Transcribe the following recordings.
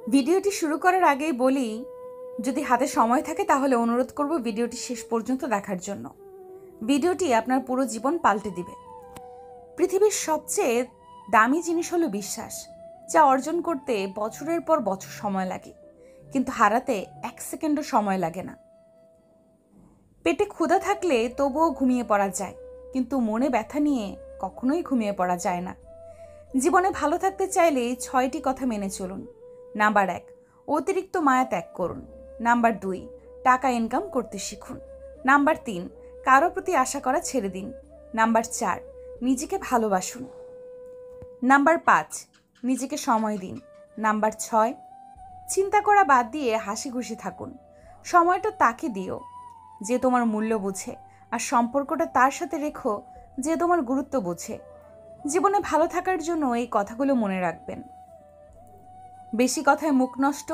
ভিডিওটি শুরু করার আগেই বলি, যদি হাতে সময় থাকে তাহলে অনুরোধ করব ভিডিওটি শেষ পর্যন্ত দেখার জন্য। ভিডিওটি আপনার পুরো জীবন পাল্টে দিবে। পৃথিবীর সবচেয়ে দামি জিনিস হলো বিশ্বাস, যা অর্জন করতে বছরের পর বছর সময় লাগে, কিন্তু হারাতে 1 সেকেন্ডও সময় লাগে না। পেটে ক্ষুধা থাকলে তবুও ঘুমিয়ে পড়া যায়, কিন্তু মনে ব্যথা নিয়ে কখনোই ঘুমিয়ে পড়া যায় না। জীবনে ভালো থাকতে চাইলে 6টি কথা মেনে চলুন। নাম্বার 1, অতিরিক্ত মায়া ত্যাগ করুন। নাম্বার 2, টাকা ইনকাম করতে শিখুন। নাম্বার 3, কারো প্রতি আশা করা ছেড়ে দিন। নাম্বার 4, নিজেকে ভালোবাসুন। নাম্বার 5, নিজেকে সময় দিন। নাম্বার 6, চিন্তা করা বাদ দিয়ে হাসি খুশি থাকুন। সময়টা তাকে দিও যে তোমার মূল্য বুঝে, আর সম্পর্কটা তার সাথে রেখো যে তোমার গুরুত্ব বুঝে। জীবনে ভালো থাকার জন্য এই কথাগুলো মনে রাখবেন। বেশি কথায় মুখ নষ্ট,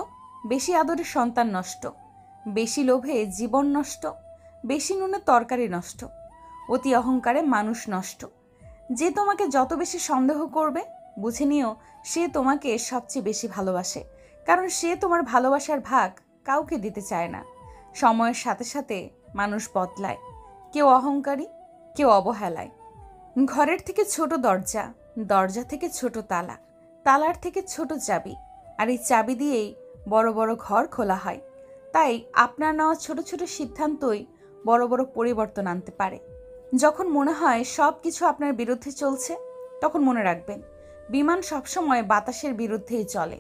বেশি আদরে সন্তান নষ্ট, বেশি লোভে জীবন নষ্ট, বেশি নুনে তরকারি নষ্ট, অতি অহংকারে মানুষ নষ্ট। যে তোমাকে যত বেশি সন্দেহ করবে, বুঝে নিও সে তোমাকে সবচেয়ে বেশি ভালোবাসে, কারণ সে তোমার ভালোবাসার ভাগ কাউকে দিতে চায় না। সময়ের সাথে সাথে মানুষ বদলায়, কেউ অহংকারী, কেউ অবহেলায়। ঘরের থেকে ছোট দরজা, দরজা থেকে ছোট তালা, তালার থেকে ছোট চাবি, আর এই চাবি দিয়েই বড় বড় ঘর খোলা হয়। তাই আপনার নেওয়া ছোট ছোট সিদ্ধান্তই বড় বড় পরিবর্তন আনতে পারে। যখন মনে হয় সব কিছু আপনার বিরুদ্ধে চলছে, তখন মনে রাখবেন বিমান সবসময় বাতাসের বিরুদ্ধেই চলে,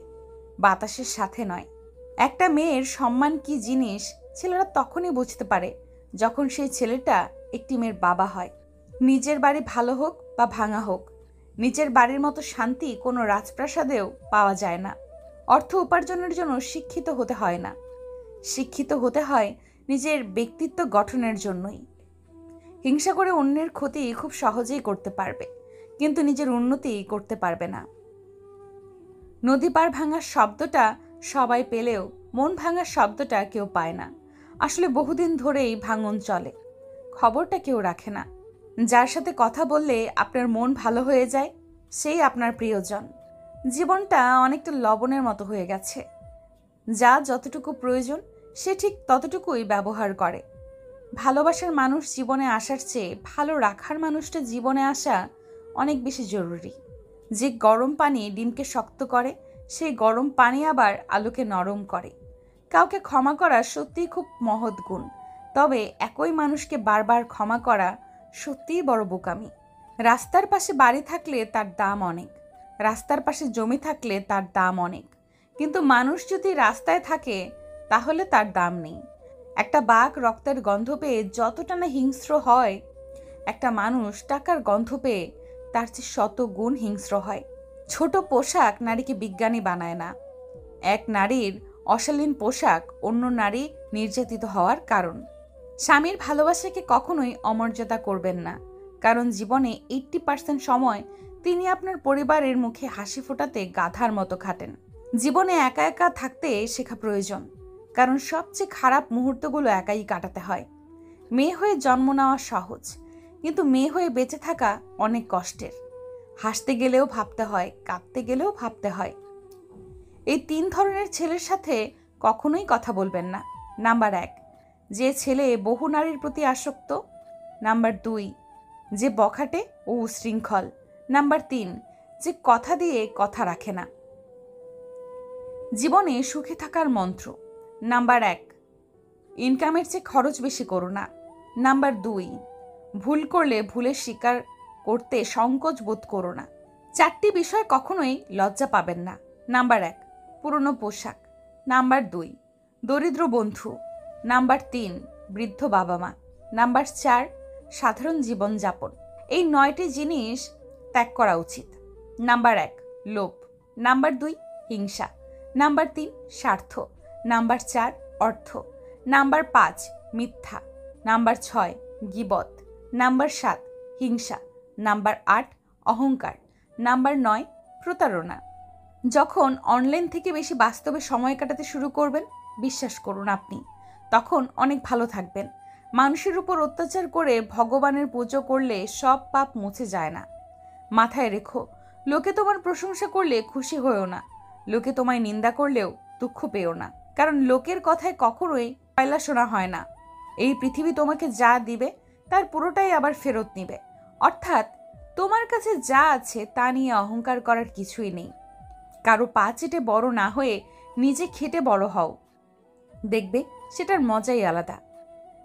বাতাসের সাথে নয়। একটা মেয়ের সম্মান কি জিনিস ছেলেরা তখনই বুঝতে পারে যখন সেই ছেলেটা একটি মেয়ের বাবা হয়। নিজের বাড়ি ভালো হোক বা ভাঙা হোক, নিজের বাড়ির মতো শান্তি কোনো রাজপ্রাসাদেও পাওয়া যায় না। অর্থ উপার্জনের জন্য শিক্ষিত হতে হয় না, শিক্ষিত হতে হয় নিজের ব্যক্তিত্ব গঠনের জন্যই। হিংসা করে অন্যের ক্ষতি খুব সহজেই করতে পারবে, কিন্তু নিজের উন্নতি করতে পারবে না। নদী পার ভাঙার শব্দটা সবাই পেলেও মন ভাঙার শব্দটা কেউ পায় না। আসলে বহুদিন ধরেই ভাঙন চলে, খবরটা কেউ রাখে না। যার সাথে কথা বললে আপনার মন ভালো হয়ে যায়, সেই আপনার প্রিয়জন। জীবনটা অনেকটা লবণের মতো হয়ে গেছে, যা যতটুকু প্রয়োজন সে ঠিক ততটুকুই ব্যবহার করে। ভালোবাসার মানুষ জীবনে আসার চেয়ে ভালো রাখার মানুষটা জীবনে আসা অনেক বেশি জরুরি। যে গরম পানি ডিমকে শক্ত করে, সেই গরম পানি আবার আলুকে নরম করে। কাউকে ক্ষমা করা সত্যিই খুব মহৎ গুণ, তবে একই মানুষকে বারবার ক্ষমা করা সত্যিই বড় বোকামি। রাস্তার পাশে বাড়ি থাকলে তার দাম অনেক, রাস্তার পাশে জমি থাকলে তার দাম অনেক, কিন্তু মানুষ যদি রাস্তায় থাকে তাহলে তার দাম নেই। একটা বাঘ রক্তের গন্ধ পেয়ে যতটা না হিংস্র হয়, একটা মানুষ টাকার গন্ধ পেয়ে তার চেয়ে 100 গুণ হিংস্র হয়। ছোট পোশাক নারীকে বিজ্ঞানী বানায় না। এক নারীর অশালীন পোশাক অন্য নারী নির্যাতিত হওয়ার কারণ। স্বামীর ভালোবাসাকে কখনোই অমর্যাদা করবেন না, কারণ জীবনে 80% সময় তিনি আপনার পরিবারের মুখে হাসি ফোটাতে গাধার মতো খাটেন। জীবনে একা একা থাকতে শেখা প্রয়োজন, কারণ সবচেয়ে খারাপ মুহূর্তগুলো একাই কাটাতে হয়। মেয়ে হয়ে জন্ম নেওয়া সহজ, কিন্তু মেয়ে হয়ে বেঁচে থাকা অনেক কষ্টের। হাসতে গেলেও ভাবতে হয়, কাঁদতে গেলেও ভাবতে হয়। এই 3 ধরনের ছেলের সাথে কখনোই কথা বলবেন না। নাম্বার 1, যে ছেলে বহু নারীর প্রতি আসক্ত। নাম্বার 2, যে বখাটে ও উশৃঙ্খল। নাম্বার 3, যে কথা দিয়ে কথা রাখে না। জীবনে সুখে থাকার মন্ত্র। নাম্বার 1, ইনকামের চেয়ে খরচ বেশি করো না। নাম্বার 2, ভুল করলে ভুলের স্বীকার করতে সংকোচ বোধ করো না। 4টি বিষয় কখনোই লজ্জা পাবেন না। নাম্বার 1, পুরনো পোশাক। নাম্বার 2, দরিদ্র বন্ধু। নাম্বার 3, বৃদ্ধ বাবা মা। নাম্বার 4, সাধারণ জীবনযাপন। এই 9টি জিনিস ত্যাগ করা উচিত। নাম্বার 1, লোভ। নাম্বার 2, হিংসা। নাম্বার 3, স্বার্থ। নাম্বার 4, অর্থ। নাম্বার 5, মিথ্যা। নাম্বার 6, গীবত। নাম্বার 7, হিংসা। নাম্বার 8, অহংকার। নাম্বার 9, প্রতারণা। যখন অনলাইন থেকে বেশি বাস্তবে সময় কাটাতে শুরু করবেন, বিশ্বাস করুন আপনি তখন অনেক ভালো থাকবেন। মানুষের উপর অত্যাচার করে ভগবানের পুজো করলে সব পাপ মুছে যায় না। মাথায় রেখো, লোকে তোমার প্রশংসা করলে খুশি হয়েও না, লোকে তোমায় নিন্দা করলেও দুঃখ পেও না, কারণ লোকের কথায় কখনোই পয়লা শোনা হয় না। এই পৃথিবী তোমাকে যা দিবে তার পুরোটাই আবার ফেরত নিবে। অর্থাৎ তোমার কাছে যা আছে তা নিয়ে অহংকার করার কিছুই নেই। কারো পা চেটে বড় না হয়ে নিজে খেটে বড় হও, দেখবে সেটার মজাই আলাদা।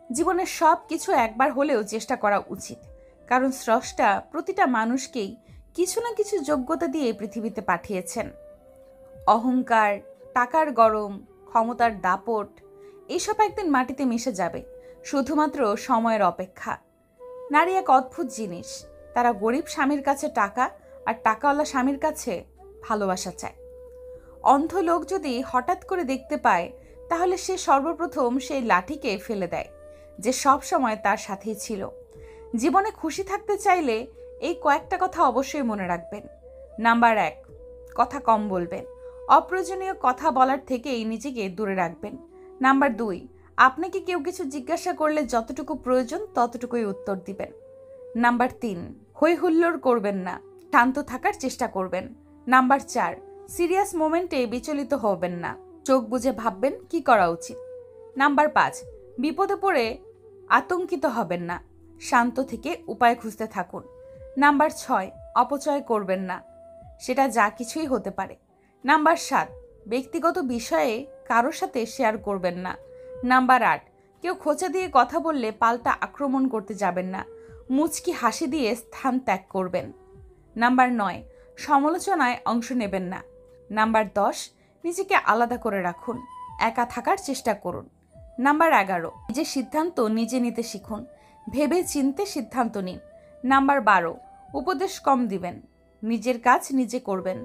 জীবনের সব কিছু একবার হলেও চেষ্টা করা উচিত, কারণ স্রষ্টা প্রতিটা মানুষকেই কিছু না কিছু যোগ্যতা দিয়ে পৃথিবীতে পাঠিয়েছেন। অহংকার, টাকার গরম, ক্ষমতার দাপট এসব একদিন মাটিতে মিশে যাবে, শুধুমাত্র সময়ের অপেক্ষা। নারী এক অদ্ভুত জিনিস, তারা গরিব স্বামীর কাছে টাকা আর টাকাওয়ালা স্বামীর কাছে ভালোবাসা চায়। অন্ধ লোক যদি হঠাৎ করে দেখতে পায়, তাহলে সে সর্বপ্রথম সেই লাঠিকে ফেলে দেয় যে সব সময় তার সাথেই ছিল। জীবনে খুশি থাকতে চাইলে এই কয়েকটা কথা অবশ্যই মনে রাখবেন। নাম্বার 1, কথা কম বলবেন। অপ্রয়োজনীয় কথা বলার থেকেই নিজেকে দূরে রাখবেন। নাম্বার 2, আপনাকে কেউ কিছু জিজ্ঞাসা করলে যতটুকু প্রয়োজন ততটুকুই উত্তর দিবেন। নাম্বার 3, হই হুল্লোড় করবেন না, শান্ত থাকার চেষ্টা করবেন। নাম্বার 4, সিরিয়াস মোমেন্টে বিচলিত হবেন না, চোখ বুজে ভাববেন কি করা উচিত। নাম্বার 5, বিপদে পড়ে আতঙ্কিত হবেন না, শান্ত থেকে উপায় খুঁজতে থাকুন। নাম্বার 6, অপচয় করবেন না, সেটা যা কিছুই হতে পারে। নাম্বার 7, ব্যক্তিগত বিষয়ে কারোর সাথে শেয়ার করবেন না। নাম্বার 8, কেউ খোঁচা দিয়ে কথা বললে পাল্টা আক্রমণ করতে যাবেন না, মুচকি হাসি দিয়ে স্থান ত্যাগ করবেন। নাম্বার 9, সমালোচনায় অংশ নেবেন না। নাম্বার 10, নিজেকে আলাদা করে রাখুন, একা থাকার চেষ্টা করুন। নাম্বার 11, নিজের সিদ্ধান্ত নিজে নিতে শিখুন, ভেবে চিনতে সিদ্ধান্ত নিন। নাম্বার 12, উপদেশ কম দিবেন, নিজের কাজ নিজে করবেন।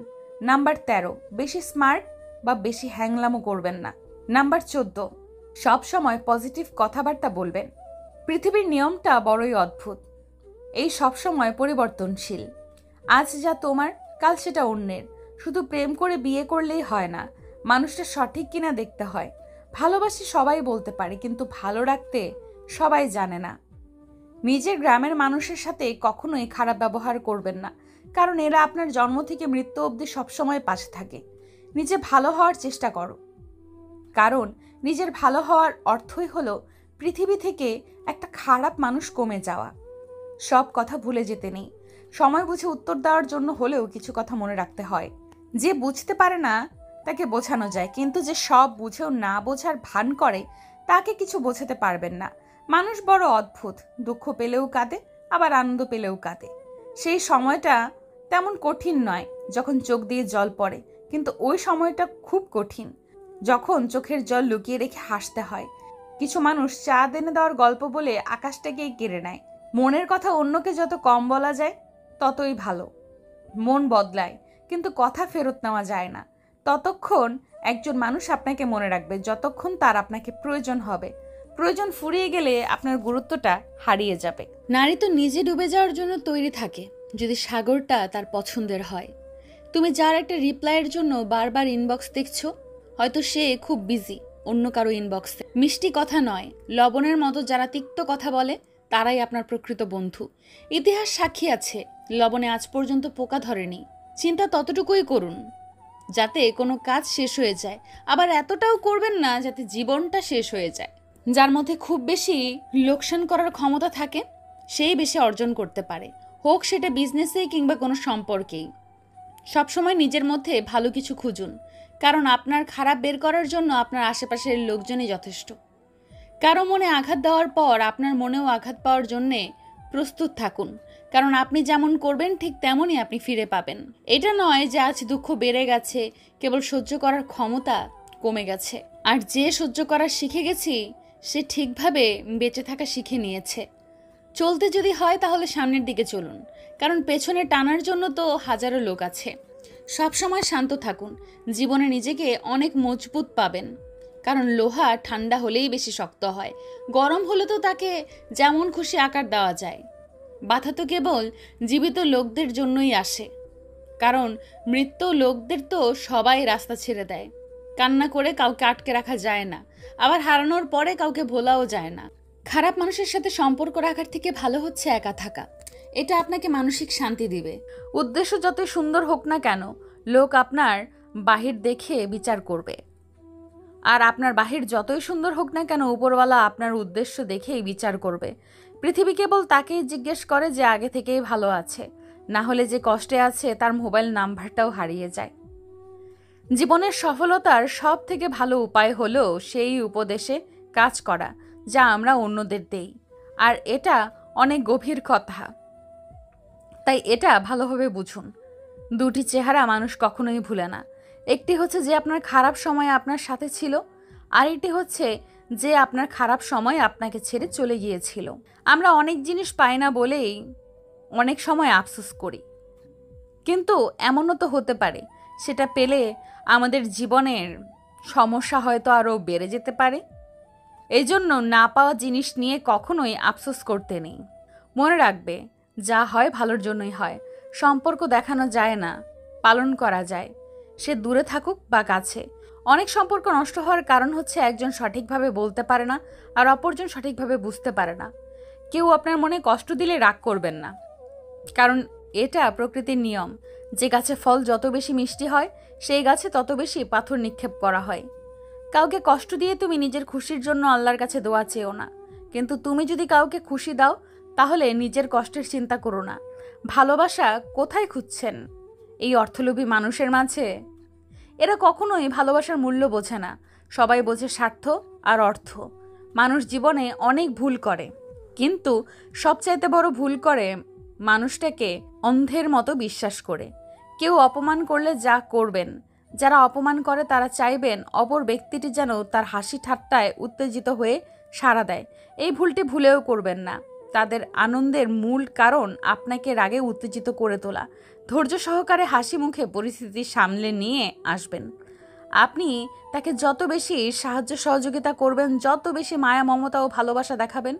নাম্বার 13, বেশি স্মার্ট বা বেশি হ্যাংলামো করবেন না। নাম্বার 14, সব সময় পজিটিভ কথাবার্তা বলবেন। পৃথিবীর নিয়মটা বড়ই অদ্ভুত, এই সব সময় পরিবর্তনশীল। আজ যা তোমার, কাল সেটা অন্যের। শুধু প্রেম করে বিয়ে করলেই হয় না, মানুষটা সঠিক কিনা দেখতে হয়। ভালোবাসি সবাই বলতে পারে, কিন্তু ভালো রাখতে সবাই জানে না। নিজের গ্রামের মানুষের সাথে কখনোই খারাপ ব্যবহার করবেন না, কারণ এরা আপনার জন্ম থেকে মৃত্যু অবধি সবসময় পাশে থাকে। নিজে ভালো হওয়ার চেষ্টা করো, কারণ নিজের ভালো হওয়ার অর্থই হলো পৃথিবী থেকে একটা খারাপ মানুষ কমে যাওয়া। সব কথা ভুলে যেতে নেই, সময় বুঝে উত্তর দেওয়ার জন্য হলেও কিছু কথা মনে রাখতে হয়। যে বুঝতে পারে না তাকে বোঝানো যায়, কিন্তু যে সব বুঝেও না বোঝার ভান করে তাকে কিছু বোঝাতে পারবেন না। মানুষ বড় অদ্ভুত, দুঃখ পেলেও কাঁদে, আবার আনন্দ পেলেও কাঁদে। সেই সময়টা তেমন কঠিন নয় যখন চোখ দিয়ে জল পড়ে, কিন্তু ওই সময়টা খুব কঠিন যখন চোখের জল লুকিয়ে রেখে হাসতে হয়। কিছু মানুষ চাঁদ এনে দেওয়ার গল্প বলে আকাশটাকেই কেড়ে নেয়। মনের কথা অন্যকে যত কম বলা যায় ততই ভালো। মন বদলায়, কিন্তু কথা ফেরত নেওয়া যায় না। ততক্ষণ একজন মানুষ আপনাকে মনে রাখবে যতক্ষণ তার আপনাকে প্রয়োজন হবে। প্রয়োজন ফুরিয়ে গেলে আপনার গুরুত্বটা হারিয়ে যাবে। নারী তো নিজে ডুবে যাওয়ার জন্য তৈরি থাকে যদি সাগরটা তার পছন্দের হয়। তুমি যার একটা রিপ্লাইয়ের জন্য বারবার ইনবক্স দেখছো, হয়তো সে খুব বিজি অন্য কারো ইনবক্সে। মিষ্টি কথা নয়, লবণের মতো যারা তিক্ত কথা বলে তারাই আপনার প্রকৃত বন্ধু। ইতিহাস সাক্ষী আছে, লবণে আজ পর্যন্ত পোকা ধরেনি। চিন্তা ততটুকুই করুন যাতে কোনো কাজ শেষ হয়ে যায়, আবার এতটাও করবেন না যাতে জীবনটা শেষ হয়ে যায়। যার মধ্যে খুব বেশি লোকসান করার ক্ষমতা থাকে সেই বেশি অর্জন করতে পারে, হোক সেটা বিজনেসে কিংবা কোনো সম্পর্কেই। সবসময় নিজের মধ্যে ভালো কিছু খুঁজুন, কারণ আপনার খারাপ বের করার জন্য আপনার আশেপাশের লোকজনই যথেষ্ট। কারো মনে আঘাত দেওয়ার পর আপনার মনেও আঘাত পাওয়ার জন্যে প্রস্তুত থাকুন, কারণ আপনি যেমন করবেন ঠিক তেমনই আপনি ফিরে পাবেন। এটা নয় যে আজ দুঃখ বেড়ে গেছে, কেবল সহ্য করার ক্ষমতা কমে গেছে। আর যে সহ্য করা শিখে গেছি সে ঠিকভাবে বেঁচে থাকা শিখে নিয়েছে। চলতে যদি হয় তাহলে সামনের দিকে চলুন, কারণ পেছনে টানার জন্য তো হাজারো লোক আছে। সবসময় শান্ত থাকুন, জীবনে নিজেকে অনেক মজবুত পাবেন, কারণ লোহা ঠান্ডা হলেই বেশি শক্ত হয়, গরম হলে তো তাকে যেমন খুশি আকার দেওয়া যায়। বাধা তো কেবল জীবিত লোকদের জন্যই আসে, কারণ মৃত্যু লোকদের তো সবাই রাস্তা ছেড়ে দেয়। কান্না করে কাউকে আটকে রাখা যায় না, আবার হারানোর পরে কাউকে ভোলাও যায় না। খারাপ মানুষের সাথে সম্পর্ক রাখার থেকে ভালো হচ্ছে একা থাকা, এটা আপনাকে মানসিক শান্তি দিবে। উদ্দেশ্য যতই সুন্দর হোক না কেন, লোক আপনার বাহির দেখে বিচার করবে। আর আপনার বাহির যতই সুন্দর হোক না কেন, উপরওয়ালা আপনার উদ্দেশ্য দেখেই বিচার করবে। পৃথিবী কেবল তাকেই জিজ্ঞেস করে যে আগে থেকেই ভালো আছে, না হলে যে কষ্টে আছে তার মোবাইল নাম্বারটাও হারিয়ে যায়। জীবনের সফলতার সব থেকে ভালো উপায় হলো সেই উপদেশে কাজ করা যা আমরা অন্যদের দেই। আর এটা অনেক গভীর কথা, তাই এটা ভালোভাবে বুঝুন। দুটি চেহারা মানুষ কখনোই ভুলে না। একটি হচ্ছে যে আপনার খারাপ সময়ে আপনার সাথে ছিল, আর একটি হচ্ছে যে আপনার খারাপ সময় আপনাকে ছেড়ে চলে গিয়েছিল। আমরা অনেক জিনিস পাই না বলেই অনেক সময় আফসোস করি, কিন্তু এমনও তো হতে পারে সেটা পেলে আমাদের জীবনের সমস্যা হয়তো আরও বেড়ে যেতে পারে। এই জন্য না পাওয়া জিনিস নিয়ে কখনোই আফসোস করতে নেই। মনে রাখবে, যা হয় ভালোর জন্যই হয়। সম্পর্ক দেখানো যায় না, পালন করা যায়, সে দূরে থাকুক বা কাছে। অনেক সম্পর্ক নষ্ট হওয়ার কারণ হচ্ছে একজন সঠিকভাবে বলতে পারে না আর অপরজন সঠিকভাবে বুঝতে পারে না। কেউ আপনার মনে কষ্ট দিলে রাগ করবেন না, কারণ এটা প্রকৃতির নিয়ম। যে গাছে ফল যত বেশি মিষ্টি হয়, সেই গাছে তত বেশি পাথর নিক্ষেপ করা হয়। কাউকে কষ্ট দিয়ে তুমি নিজের খুশির জন্য আল্লাহর কাছে দোয়া চেও না, কিন্তু তুমি যদি কাউকে খুশি দাও তাহলে নিজের কষ্টের চিন্তা করো না। ভালোবাসা কোথায় খুঁজছেন? এই অর্থলোভী মানুষের মাঝে? এরা কখনোই ভালোবাসার মূল্য বোঝে না। সবাই বোঝে স্বার্থ আর অর্থ। মানুষ জীবনে অনেক ভুল করে, কিন্তু সবচাইতে বড় ভুল করে মানুষটাকে অন্ধের মতো বিশ্বাস করে। কেউ অপমান করলে যা করবেন, যারা অপমান করে তারা চাইবেন অপর ব্যক্তিটি যেন তার হাসি ঠাট্টায় উত্তেজিত হয়ে সাড়া দেয়। এই ভুলটি ভুলেও করবেন না। তাদের আনন্দের মূল কারণ আপনাকে রাগে উত্তেজিত করে তোলা। ধৈর্য সহকারে হাসি মুখে পরিস্থিতি সামলে নিয়ে আসবেন। আপনি তাকে যত বেশি সাহায্য সহযোগিতা করবেন, যত বেশি মায়া মমতা ও ভালোবাসা দেখাবেন,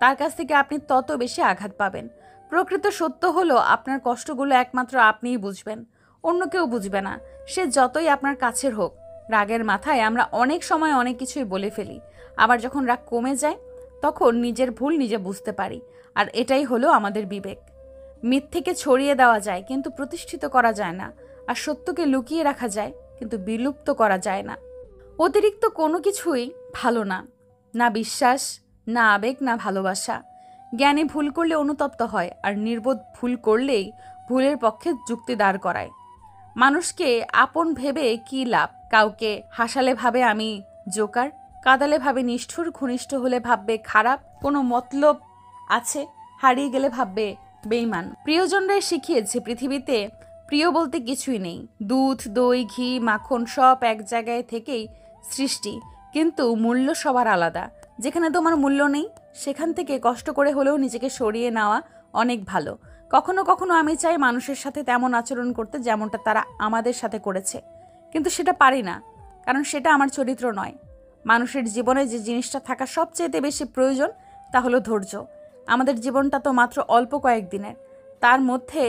তার কাছ থেকে আপনি তত বেশি আঘাত পাবেন। প্রকৃত সত্য হলো আপনার কষ্টগুলো একমাত্র আপনিই বুঝবেন, অন্য কেউ বুঝবে না। সে যতই আপনার কাছের হোক। রাগের মাথায় আমরা অনেক সময় অনেক কিছুই বলে ফেলি, আবার যখন রাগ কমে যায় তখন নিজের ভুল নিজে বুঝতে পারি। আর এটাই হলো আমাদের বিবেক। মিথ্যেকে ছড়িয়ে দেওয়া যায় কিন্তু প্রতিষ্ঠিত করা যায় না, আর সত্যকে লুকিয়ে রাখা যায় কিন্তু বিলুপ্ত করা যায় না। অতিরিক্ত কোনো কিছুই ভালো না, না বিশ্বাস, না আবেগ, না ভালোবাসা। জ্ঞানী ভুল করলে অনুতপ্ত হয়, আর নির্বোধ ভুল করলেই ভুলের পক্ষে যুক্তি দাঁড় করায়। মানুষকে আপন ভেবে কি লাভ? কাউকে হাসালে ভাবে আমি জোকার, কাঁদালে ভাবে নিষ্ঠুর, ঘনিষ্ঠ হলে ভাববে খারাপ, কোনো মতলব আছে, হারিয়ে গেলে ভাববে বেঈমান। প্রিয়জনরাই শিখিয়েছে পৃথিবীতে প্রিয় বলতে কিছুই নেই। দুধ, দই, ঘি, মাখন সব এক জায়গায় থেকেই সৃষ্টি, কিন্তু মূল্য সবার আলাদা। যেখানে তোমার মূল্য নেই সেখান থেকে কষ্ট করে হলেও নিজেকে সরিয়ে নেওয়া অনেক ভালো। কখনো কখনো আমি চাই মানুষের সাথে তেমন আচরণ করতে যেমনটা তারা আমাদের সাথে করেছে, কিন্তু সেটা পারি না, কারণ সেটা আমার চরিত্র নয়। মানুষের জীবনে যে জিনিসটা থাকা সবচেয়ে বেশি প্রয়োজন তা হলো ধৈর্য। আমাদের জীবনটা তো মাত্র অল্প কয়েকদিনের, তার মধ্যে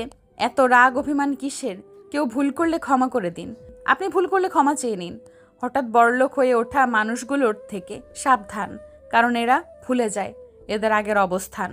এত রাগ অভিমান কিসের? কেউ ভুল করলে ক্ষমা করে দিন। আপনি ভুল করলে ক্ষমা চেয়ে নিন। হঠাৎ বড়লোক হয়ে ওঠা মানুষগুলোর থেকে সাবধান, কারণ এরা ভুলে যায় এদের আগের অবস্থান।